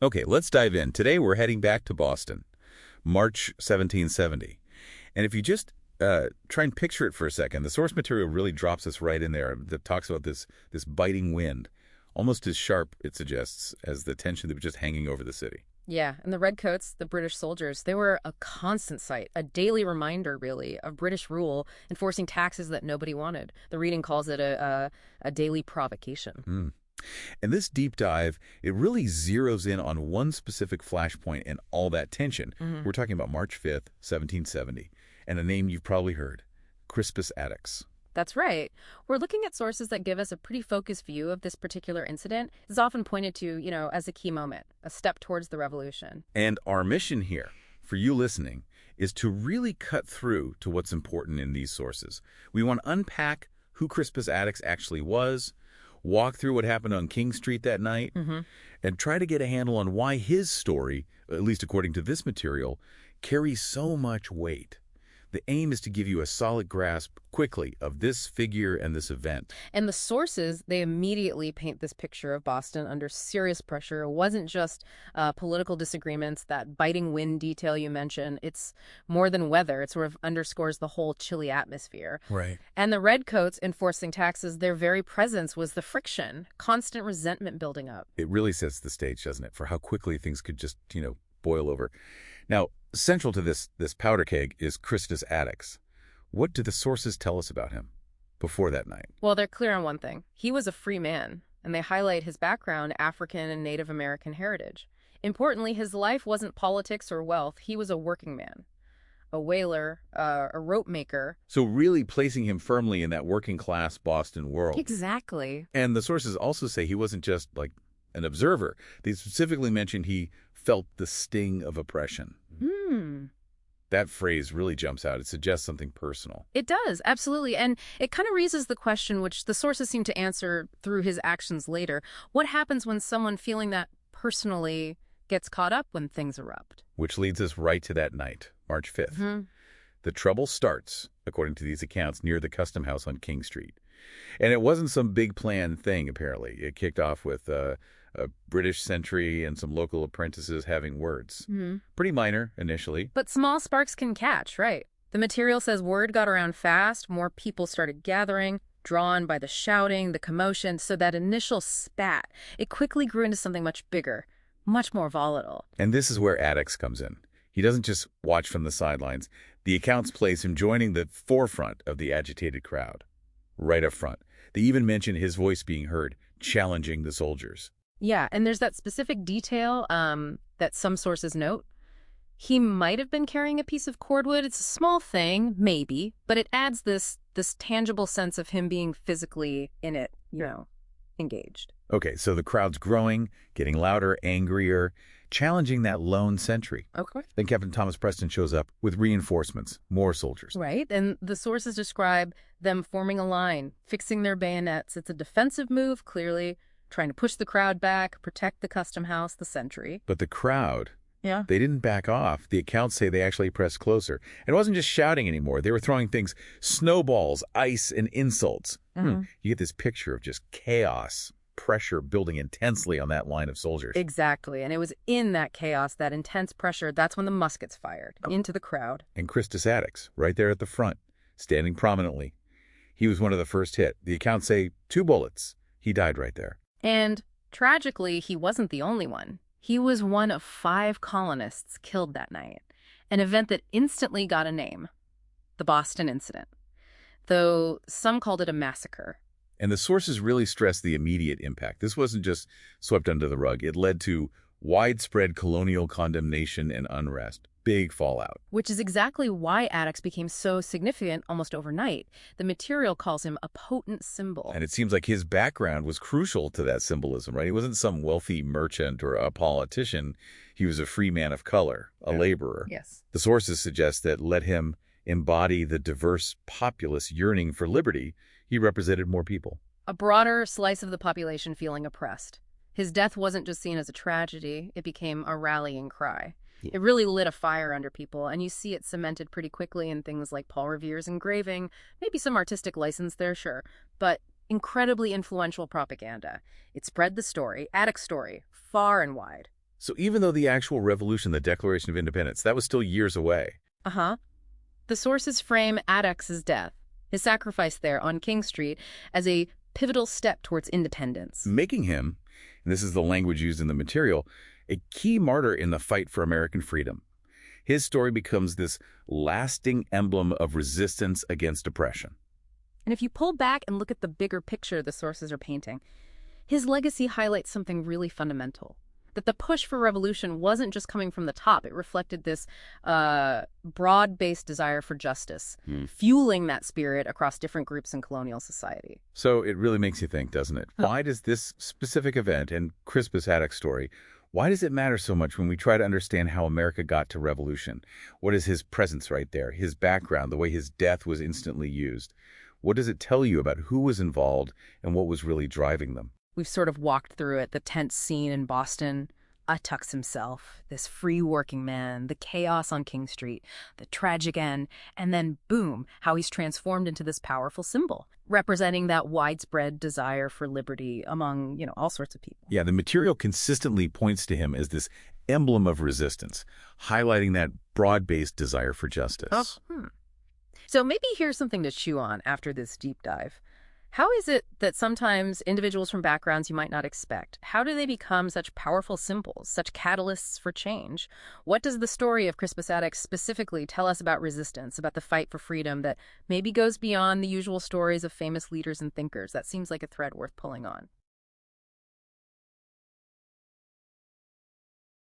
Okay, let's dive in. Today we're heading back to Boston, March 1770. And if you just try and picture it for a second, the source material really drops us right in there. That talks about this biting wind, almost as sharp, it suggests, as the tension that was just hanging over the city. Yeah, and the redcoats, the British soldiers, they were a constant sight, a daily reminder, really, of British rule enforcing taxes that nobody wanted. The reading calls it a daily provocation. Mm. And this deep dive, it really zeroes in on one specific flashpoint and all that tension. Hmm. We're talking about March 5th, 1770, and a name you've probably heard, Crispus Attucks. That's right. We're looking at sources that give us a pretty focused view of this particular incident. It's often pointed to, as a key moment, a step towards the revolution. And our mission here, for you listening, is to really cut through to what's important in these sources. We want to unpack who Crispus Attucks actually was, walk through what happened on King Street that night, Hmm. and try to get a handle on why his story, at least according to this material, carries so much weight. The aim is to give you a solid grasp quickly of this figure and this event. And the sources, they immediately paint this picture of Boston under serious pressure. It wasn't just political disagreements, that biting wind detail you mentioned. It's more than weather. It sort of underscores the whole chilly atmosphere. Right. And the redcoats enforcing taxes, their very presence was the friction, constant resentment building up. It really sets the stage, doesn't it, for how quickly things could just, boil over. Now, central to this powder keg is Crispus Attucks. What do the sources tell us about him before that night? Well, they're clear on one thing. He was a free man, and they highlight his background, African and Native American heritage. Importantly, his life wasn't politics or wealth. He was a working man, a whaler, a rope maker. So really placing him firmly in that working class Boston world. Exactly. And the sources also say he wasn't just like an observer. They specifically mentioned he felt the sting of oppression. Hmm. That phrase really jumps out. It suggests something personal. It does, absolutely. And it kind of raises the question, which the sources seem to answer through his actions later. What happens when someone feeling that personally gets caught up when things erupt? Which leads us right to that night, March 5th. Hmm. The trouble starts, according to these accounts, near the Custom House on King Street. And it wasn't some big planned thing, apparently. It kicked off with a British sentry and some local apprentices having words. Hmm. Pretty minor initially. But small sparks can catch, right? The material says word got around fast, more people started gathering, drawn by the shouting, the commotion, so that initial spat, it quickly grew into something much bigger, much more volatile. And this is where Attucks comes in. He doesn't just watch from the sidelines. The accounts place him joining the forefront of the agitated crowd, right up front. They even mention his voice being heard, challenging the soldiers. Yeah, and there's that specific detail that some sources note. He might have been carrying a piece of cordwood. It's a small thing, maybe, but it adds this tangible sense of him being physically in it, engaged. Okay, so the crowd's growing, getting louder, angrier, challenging that lone sentry. Okay. Then Captain Thomas Preston shows up with reinforcements, more soldiers. Right, and the sources describe them forming a line, fixing their bayonets. It's a defensive move, clearly, trying to push the crowd back, protect the custom house, the sentry. But the crowd, Yeah. they didn't back off. The accounts say they actually pressed closer. And it wasn't just shouting anymore. They were throwing things, snowballs, ice, and insults. You get this picture of just chaos, pressure building intensely on that line of soldiers. Exactly, and it was in that chaos, that intense pressure, that's when the muskets fired into the crowd. And Crispus Attucks, right there at the front, standing prominently. He was one of the first hit. The accounts say 2 bullets. He died right there. And tragically, he wasn't the only one. He was one of 5 colonists killed that night, an event that instantly got a name, the Boston Incident, though some called it a massacre. And the sources really stress the immediate impact. This wasn't just swept under the rug. It led to widespread colonial condemnation and unrest. Big fallout. Which is exactly why Attucks became so significant almost overnight. The material calls him a potent symbol. And it seems like his background was crucial to that symbolism, right? He wasn't some wealthy merchant or a politician. He was a free man of color, a laborer. Yes. The sources suggest that let him embody the diverse populace yearning for liberty. He represented more people. A broader slice of the population feeling oppressed. His death wasn't just seen as a tragedy, it became a rallying cry. It really lit a fire under people, and you see it cemented pretty quickly in things like Paul Revere's engraving, maybe some artistic license there, sure, but incredibly influential propaganda. It spread the story, Attucks' story, far and wide. So even though the actual revolution, the Declaration of Independence, that was still years away. Uh-huh. The sources frame Attucks' death, his sacrifice there on King Street, as a pivotal step towards independence. Making him, and this is the language used in the material, a key martyr in the fight for American freedom. His story becomes this lasting emblem of resistance against oppression. And if you pull back and look at the bigger picture the sources are painting, his legacy highlights something really fundamental. That the push for revolution wasn't just coming from the top. It reflected this broad-based desire for justice, fueling that spirit across different groups in colonial society. So it really makes you think, doesn't it? Why does this specific event and Crispus Attucks' story, why does it matter so much when we try to understand how America got to revolution? What is his presence right there, his background, the way his death was instantly used? What does it tell you about who was involved and what was really driving them? We've sort of walked through it, the tense scene in Boston, Attucks himself, this free working man, the chaos on King Street, the tragic end, and then boom, how he's transformed into this powerful symbol, representing that widespread desire for liberty among, all sorts of people. Yeah, the material consistently points to him as this emblem of resistance, highlighting that broad-based desire for justice. So maybe here's something to chew on after this deep dive. How is it that sometimes individuals from backgrounds you might not expect, how do they become such powerful symbols, such catalysts for change? What does the story of Crispus Attucks specifically tell us about resistance, about the fight for freedom that maybe goes beyond the usual stories of famous leaders and thinkers? That seems like a thread worth pulling on.